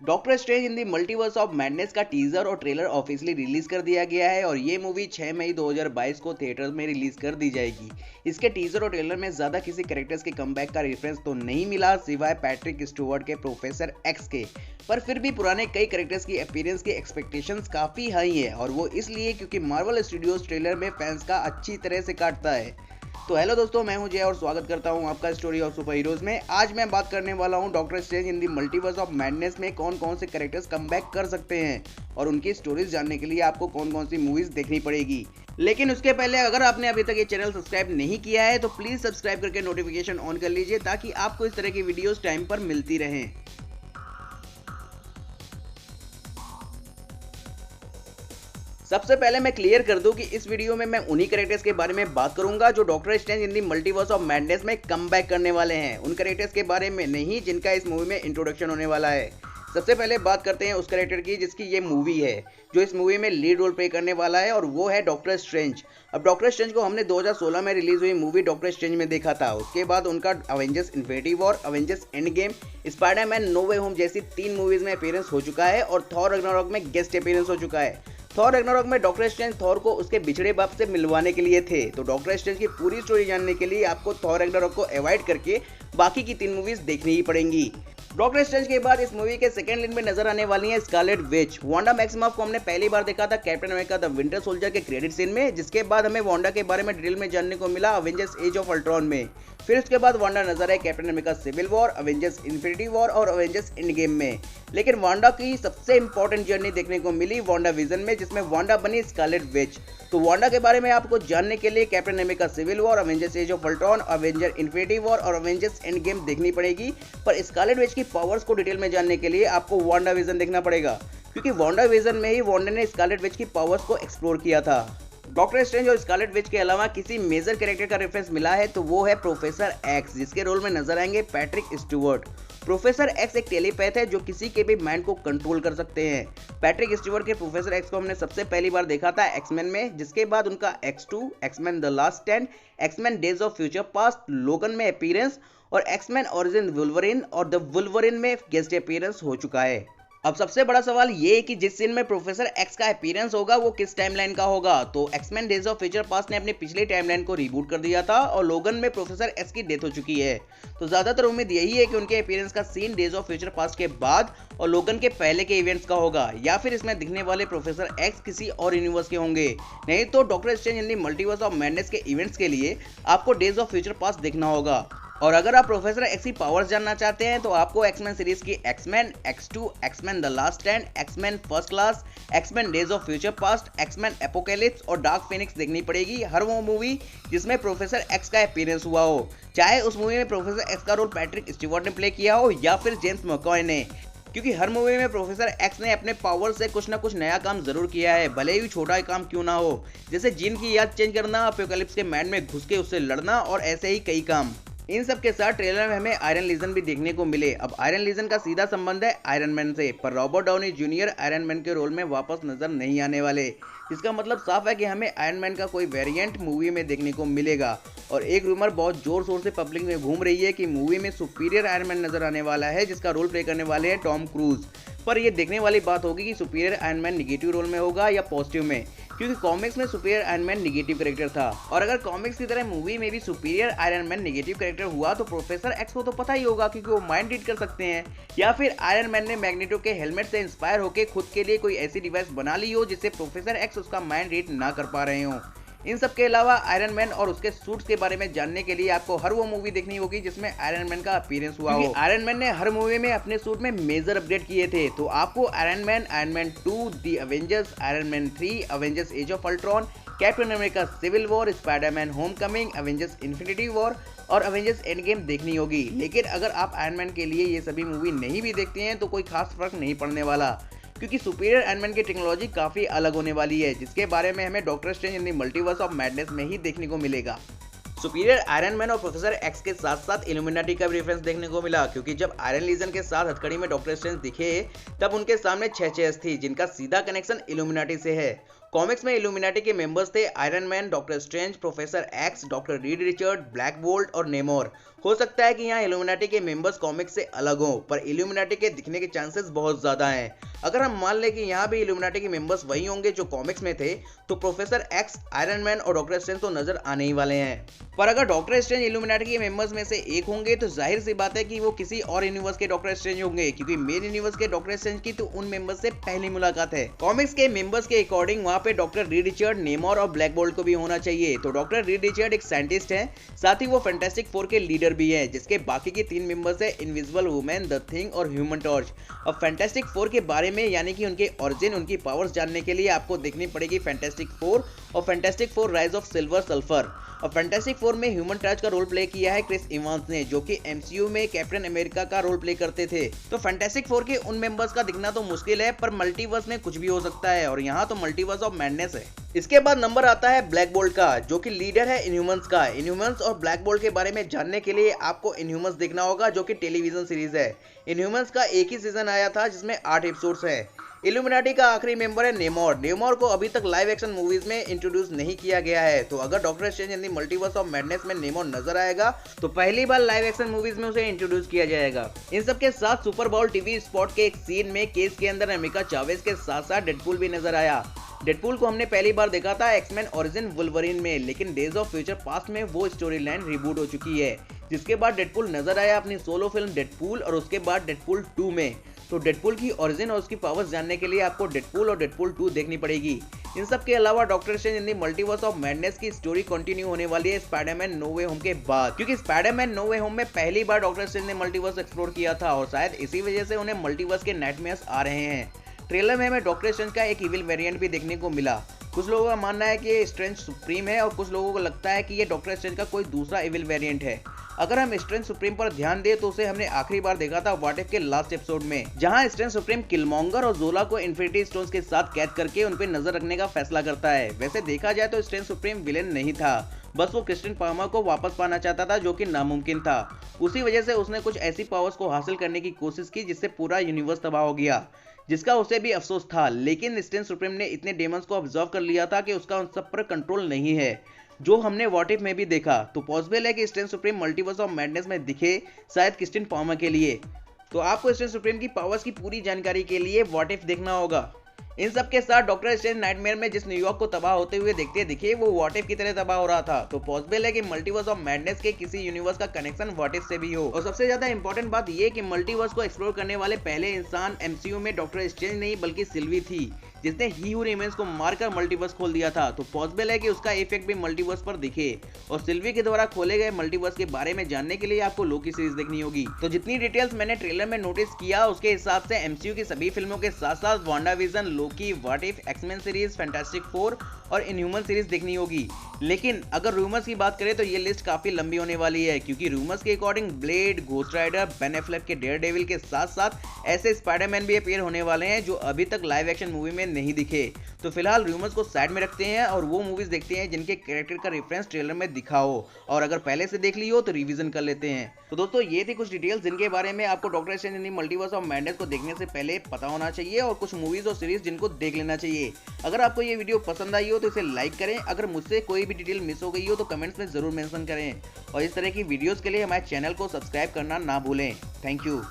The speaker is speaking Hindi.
Doctor strange in the multiverse of madness का टीजर और ट्रेलर ऑफिशियली रिलीज कर दिया गया है और ये मूवी 6 मई 2022 को थिएटर में रिलीज कर दी जाएगी। इसके टीजर और ट्रेलर में ज्यादा किसी कैरेक्टर्स के कमबैक का रेफरेंस तो नहीं मिला सिवाय पैट्रिक स्टुअर्ट के प्रोफेसर एक्स के, पर फिर भी पुराने कई कैरेक्टर्स की अपीयरेंस की एक्सपेक्टेशंस काफी हाई है और वो इसलिए क्योंकि मार्वल स्टूडियोज ट्रेलर में फैंस का अच्छी तरह से काटता है। तो हेलो दोस्तों, मैं हूं जय और स्वागत करता हूं आपका स्टोरी ऑफ सुपर हीरोज में। आज मैं बात करने वाला हूं doctor strange in the multiverse of madness में कौन कौन से कैरेक्टर्स कमबैक कर सकते हैं और उनकी स्टोरीज जानने के लिए आपको कौन कौन सी मूवीज देखनी पड़ेगी। लेकिन उसके पहले अगर आपने अभी तक ये चैनल सब्सक्राइब नहीं किया है तो प्लीज सब्सक्राइब करके नोटिफिकेशन ऑन कर लीजिए ताकि आपको इस तरह की वीडियोस टाइम पर मिलती रहें। सबसे पहले मैं क्लियर कर दूं कि इस वीडियो में मैं उन्हीं कैरेक्टर्स के बारे में बात करूंगा जो doctor strange in the multiverse of madness में कमबैक करने वाले हैं, उन कैरेक्टर्स के बारे में नहीं जिनका इस मूवी में इंट्रोडक्शन होने वाला है। सबसे पहले बात करते हैं उस कैरेक्टर की जिसकी ये मूवी है, जो इस मूवी में लीड रोल प्ले करने वाला है और वो है डॉक्टर स्ट्रेंज। अब डॉक्टर स्ट्रेंज को हमने 2016 में रिलीज हुई मूवी डॉक्टर स्ट्रेंज में देखा था। उसके बाद उनका Avengers Infinity War, Avengers Endgame, Spiderman No Way Home जैसी 3 मूवीज में अपीयरेंस हो चुका है और थॉर रग्नारॉक में गेस्ट अपीयरेंस हो चुका है। थॉर रग्नारॉक में डॉक्टर स्ट्रेंज थॉर को उसके बिछड़े बाप से मिलवाने के लिए थे, तो डॉक्टर स्ट्रेंज की पूरी स्टोरी जानने के लिए आपको थॉर रग्नारॉक को अवॉइड करके बाकी की 3 मूवीज देखनी ही पड़ेंगी। डॉक्टर स्ट्रेंज के बाद इस मूवी के सेकंड लीड में नजर आने वाली है स्कारलेट विच। वांडा मैक्सिमॉफ को हमने पहली बार देखा था captain America the winter soldier के क्रेडिट सीन में, जिसके बाद हमें वांडा के बारे में डिटेल में जानने को मिला अवेंजर्स एज ऑफ अल्ट्रॉन में। फिर उसके बाद वांडा नजर आए Captain America Civil War, Avengers Infinity War और अवेंजर्स एंड गेम में। लेकिन वांडा की सबसे इंपॉर्टेंट जर्नी देखने को मिली वांडा विजन में, जिसमें वांडा बनी स्कारलेट विच। तो वांडा के बारे में आपको जानने के लिए Captain America Civil War, Avengers Age of Ultron, Avenger Infinity War और अवेंजर्स एंड गेम देखनी पड़ेगी। पर स्कारलेट विच की पावर्स को डिटेल में जानने के लिए आपको वांडा विजन देखना पड़ेगा, क्योंकि वांडा विजन में ही वांडा ने स्कारलेट विच की पावर्स को एक्सप्लोर किया था। डॉक्टर स्ट्रेंज और स्कारलेट विच के अलावा किसी मेजर कैरेक्टर का रेफरेंस मिला है तो वो है प्रोफेसर एक्स, जिसके रोल में नजर आएंगे पैट्रिक स्टुअर्ट। प्रोफेसर एक्स एक टेलीपैथ है जो किसी के भी माइंड को कंट्रोल कर सकते हैं। पैट्रिक स्टुअर्ट के प्रोफेसर एक्स को हमने सबसे पहली बार देखा था एक्समैन में, जिसके बाद उनका X2, X Men The Last Stand, X Men Days of Future Past, Logan में अपीयरेंस और एक्समैन ओरिजिन वुल्वरिन और द वुल्वरिन में गेस्ट अपीयरेंस हो चुका है। अब सबसे बड़ा सवाल ये है कि जिस सीन में प्रोफेसर एक्स का अपीयरेंस होगा वो किस टाइमलाइन का होगा। तो X Men Days of Future Past ने अपनी पिछली टाइमलाइन को रीबूट कर दिया था और लोगन में प्रोफेसर एक्स की डेथ हो चुकी है। तो ज्यादातर उम्मीद यही है कि उनके अपीयरेंस का scene Days of Future Past के बाद और लोगन के पहले के इवेंट्स का होगा, या फिर इसमें दिखने वाले प्रोफेसर एक्स किसी और यूनिवर्स के होंगे। नहीं तो doctor strange in the multiverse of madness के इवेंट्स के लिए आपको डेज ऑफ फ्यूचर पास्ट देखना होगा। और अगर आप प्रोफेसर एक्स की पावर्स जानना चाहते हैं तो आपको एक्समैन सीरीज की X Men, X2, X Men The Last Stand, X Men First Class, X Men Days of Future Past, X Men Apocalypse और डार्क फिनिक्स देखनी पड़ेगी। हर वो मूवी जिसमें प्रोफेसर एक्स का अपीयरेंस हुआ हो, चाहे उस मूवी में प्रोफेसर एक्स का रोल पैट्रिक स्टुअर्ट ने प्ले किया हो या फिर जेम्स मैकॉय ने, क्योंकि हर मूवी में प्रोफेसर एक्स ने अपने पावर से कुछ ना कुछ नया काम जरूर किया है, भले ही छोटा काम क्यों ना हो, जैसे जीन की याद चेंज करना, एपोकैलिप्स के माइंड में घुस के उससे लड़ना और ऐसे ही कई काम। इन सब के साथ ट्रेलर में हमें आयरन लीजन भी देखने को मिले। अब आयरन लीजन का सीधा संबंध है आयरन मैन से, पर Robert Downey junior iron man के रोल में वापस नजर नहीं आने वाले, जिसका मतलब साफ है कि हमें आयरन मैन का कोई वेरिएंट मूवी में देखने को मिलेगा। और एक रूमर बहुत जोर शोर से पब्लिक में घूम रही है कि मूवी में सुपीरियर आयरन मैन नजर आने वाला है, जिसका रोल प्ले करने वाले हैं टॉम क्रूज। पर यह देखने वाली बात होगी कि Superior Iron Man negative role में होगा या पॉजिटिव में, क्योंकि कॉमिक्स में Superior Iron Man negative character था। और अगर कॉमिक्स की तरह मूवी में भी Superior Iron Man negative character हुआ तो प्रोफेसर एक्स को तो पता ही होगा, क्योंकि वो माइंड रीड कर सकते हैं। या फिर आयरन मैन ने मैग्नेटो के हेलमेट से इंस्पायर होकर खुद के लिए कोई ऐसी डिवाइस बना ली हो जिससे प्रोफेसर एक्स उसका माइंड रीड ना कर पा रहे हो। इन सब के अलावा आयरन मैन और उसके सूट्स के बारे में जानने के लिए आपको हर वो मूवी देखनी होगी जिसमें आयरन मैन का अपीयरेंस हुआ हो। आयरन मैन ने हर मूवी में अपने सूट में मेजर अपडेट किए थे, तो आपको Iron Man 2, The Avengers, Iron Man 3, Avengers Age of Ultron, Captain America Civil War, Spiderman Homecoming, Avengers Infinity War और अवेंजर्स एंड गेम देखनी होगी। लेकिन अगर आप आयरन मैन के लिए ये सभी मूवी नहीं भी देखते हैं तो कोई खास फर्क नहीं पड़ने वाला, क्योंकि सुपीरियर आयरन मैन की टेक्नोलॉजी काफी अलग होने वाली है, जिसके बारे में हमें doctor strange in the multiverse of madness में ही देखने को मिलेगा। सुपीरियर आयरन मैन और प्रोफेसर एक्स के साथ साथ इल्यूमिनाटी का भी रेफरेंस देखने को मिला, क्योंकि जब आयरन लीजन के साथ हथकड़ी में डॉक्टर स्ट्रेंज दिखे तब उनके सामने 6 चेयर्स थी जिनका सीधा कनेक्शन इल्यूमिनाटी से है। कॉमिक्स में इल्यूमिनाटी के मेंबर्स थे iron man, doctor strange, professor x, doctor read Richard, black bolt और नेमोर। हो सकता है कि यहाँ इल्यूमिनाटी के मेंबर्स कॉमिक्स से अलग हों, पर इल्यूमिनाटी के दिखने के चांसेस बहुत ज्यादा हैं। अगर हम मान लें कि यहाँ भी इल्यूमिनाटी के मेंबर्स वही होंगे जो कॉमिक्स में थे, तो प्रोफेसर एक्स, आयरन मैन और डॉक्टर स्ट्रेंज तो नजर आने ही वाले हैं। पर अगर डॉक्टर स्ट्रेंज इल्यूमिनाटी के मेंबर्स में से एक होंगे तो जाहिर सी बात है कि वो किसी और यूनिवर्स के डॉक्टर स्ट्रेंज होंगे, क्योंकि मेन यूनिवर्स के डॉक्टर स्ट्रेंज की तो उन मेंबर्स से पहली मुलाकात है। कॉमिक्स के मेंबर्स के अकॉर्डिंग वहाँ पे डॉक्टर रीड रिचर्ड, नेमोर और ब्लैक बोल्ट को भी होना चाहिए। तो डॉक्टर रीड रिचर्ड एक साइंटिस्ट है, साथ ही वो फैंटास्टिक फोर के लीडर भी है, जिसके बाकी के 3 मेंबर्स है इनविजिबल वुमेन, द थिंग और ह्यूमन टॉर्च। अब फैंटास्टिक फोर के बारे में यानी कि उनके ओरिजिन, उनकी पावर्स जानने के लिए आपको देखनी पड़ेगी फैंटास्टिक फोर और fantastic four rise of silver sulphur. और फैंटास्टिक फोर में ह्यूमन टॉर्च का रोल प्ले किया है क्रिस इवांस ने, जो कि एमसीयू में कैप्टन अमेरिका का रोल प्ले करते थे। तो फैंटास्टिक फोर के उन मेंबर्स का दिखना तो मुश्किल है, पर मल्टीवर्स में कुछ भी हो सकता है और यहाँ तो मल्टीवर्स ऑफ मैडनेस है। इसके बाद नंबर आता है ब्लैक बोल्ट का, जो कि लीडर है इनह्यूमंस का। इनह्यूमंस और ब्लैक बोल्ट के बारे में जानने के लिए आपको इनह्यूमंस देखना होगा, जो कि टेलीविजन सीरीज है। इनह्यूमंस का एक ही सीजन आया था जिसमें 8 एपिसोड्स हैं। इल्यूमिनाटी का आखिरी मेंबर है नेमोर। नेमोर को अभी तक लाइव एक्शन मूवीज में इंट्रोड्यूस नहीं किया गया है, तो अगर doctor strange in the multiverse of madness में नेमोर नजर आएगा तो पहली बार लाइव एक्शन मूवीज में उसे इंट्रोड्यूस किया जाएगा। इन सब के साथ सुपर बाउल टीवी स्पॉट के एक सीन में केस के अंदर अमेरिका चावेज के साथ साथ डेडपूल भी नजर आया। डेडपूल को हमने पहली बार देखा था एक्समैन ओरिजिन वुल्वरीन में, लेकिन डेज ऑफ फ्यूचर पास्ट में वो स्टोरी लाइन रिबूट हो चुकी है, जिसके बाद डेडपूल नजर आया अपनी सोलो फिल्म डेडपूल और उसके बाद डेडपूल 2 में। तो डेडपूल की ओरिजिन और उसकी पावर्स जानने के लिए आपको डेडपूल और डेडपूल 2 देखनी पड़ेगी। इन सब के अलावा doctor strange in the multiverse of madness की स्टोरी कंटिन्यू होने वाली है स्पाइडरमैन नो वे होम के बाद, क्योंकि स्पाइडरमैन नो वे होम में पहली बार डॉक्टर स्ट्रेंज ने मल्टीवर्स एक्सप्लोर किया था और शायद इसी वजह से उन्हें मल्टीवर्स के नाइटमेयर्स आ रहे हैं। ट्रेलर में हमें डॉक्टर स्ट्रेंज का एक इविल वेरिएंट भी देखने को मिला। कुछ लोगों का मानना है कि ये स्ट्रेंज सुप्रीम है और कुछ लोगों को लगता है कि ये डॉक्टर स्ट्रेंज का कोई दूसरा इविल वेरिएंट है। अगर हम स्ट्रेंज सुप्रीम पर ध्यान दें तो उसे हमने आखिरी बार देखा था व्हाट इफ के लास्ट एपिसोड में, जहां स्ट्रेंज सुप्रीम किलमॉन्गर और जोला को इन्फिनिटी स्टोन्स के साथ कैद करके उन पर नजर रखने का फैसला करता है। वैसे देखा जाए तो स्ट्रेंज सुप्रीम विलेन नहीं था, बस वो क्रिस्टिन पाल्मर को वापस पाना चाहता था, जो कि नामुमकिन था। उसी वजह से उसने कुछ ऐसी पावर्स को हासिल करने की कोशिश की जिससे पूरा यूनिवर्स तबाह हो गया, जिसका उसे भी अफसोस था। लेकिन स्ट्रेंज सुप्रीम ने इतने डेमंस को ऑब्जर्व कर लिया था कि उसका उन सब पर कंट्रोल नहीं है, जो हमने व्हाट इफ में भी देखा। तो पॉसिबल है कि strange supreme multiverse of madness में दिखे, शायद क्रिस्टिन पाल्मर के लिए। तो आपको स्ट्रेंज सुप्रीम की पावर्स की पूरी जानकारी के लिए व्हाट इफ देखना होगा। इन सब के साथ डॉक्टर स्ट्रेंज नाइटमेयर में जिस न्यूयॉर्क को तबाह होते हुए देखते दिखे, वो व्हाट इफ की तरह तबाह हो रहा था। तो पॉसिबल है कि मल्टीवर्स ऑफ मैडनेस के किसी यूनिवर्स का कनेक्शन व्हाट इफ से भी हो। और सबसे ज्यादा इंपॉर्टेंट बात ये कि मल्टीवर्स को एक्सप्लोर करने वाले पहले इंसान एमसीयू में डॉक्टर स्ट्रेंज नहीं बल्कि सिल्वी थी, जिसने ही हू रिमेन्स को मारकर मल्टीवर्स खोल दिया था। तो पॉसिबल है कि उसका इफेक्ट भी मल्टीवर्स पर दिखे। और सिल्वी के द्वारा खोले गए मल्टीवर्स के बारे में जानने के लिए आपको लोकी सीरीज देखनी होगी। तो जितनी डिटेल्स मैंने ट्रेलर में नोटिस किया उसके हिसाब से एमसीयू की सभी फिल्मों के साथ साथ WandaVision, Loki, What If, X Men series, Fantastic Four और इनह्यूमन सीरीज देखनी होगी। लेकिन अगर रूमर्स की बात करें तो ये लिस्ट काफी लंबी होने वाली है, क्योंकि रूमर्स के according Blade, Ghost Rider, Ben Affleck के डेयरडेविल के साथ साथ ऐसे स्पाइडरमैन भी अपीयर होने वाले हैं जो अभी तक लाइव एक्शन मूवी में नहीं दिखे। तो फिलहाल रूमर्स को साइड में रखते हैं और वो मूवीज देखते हैं जिनके कैरेक्टर का रेफरेंस ट्रेलर में दिखा हो, और अगर पहले से देख ली हो तो रिवीजन कर लेते हैं। तो दोस्तों ये थी कुछ डिटेल्स जिनके बारे में आपको doctor strange in the multiverse of madness को देखने से पहले पता होना चाहिए, और कुछ मूवीज और सीरीज जिनको देख लेना चाहिए। अगर आपको ये वीडियो पसंद आई हो तो इसे लाइक करें। अगर मुझसे कोई भी डिटेल मिस हो गई हो तो कमेंट्स में जरूर मेंशन करें, और इस तरह की वीडियोस के लिए हमारे चैनल को सब्सक्राइब करना ना भूलें। Thank you.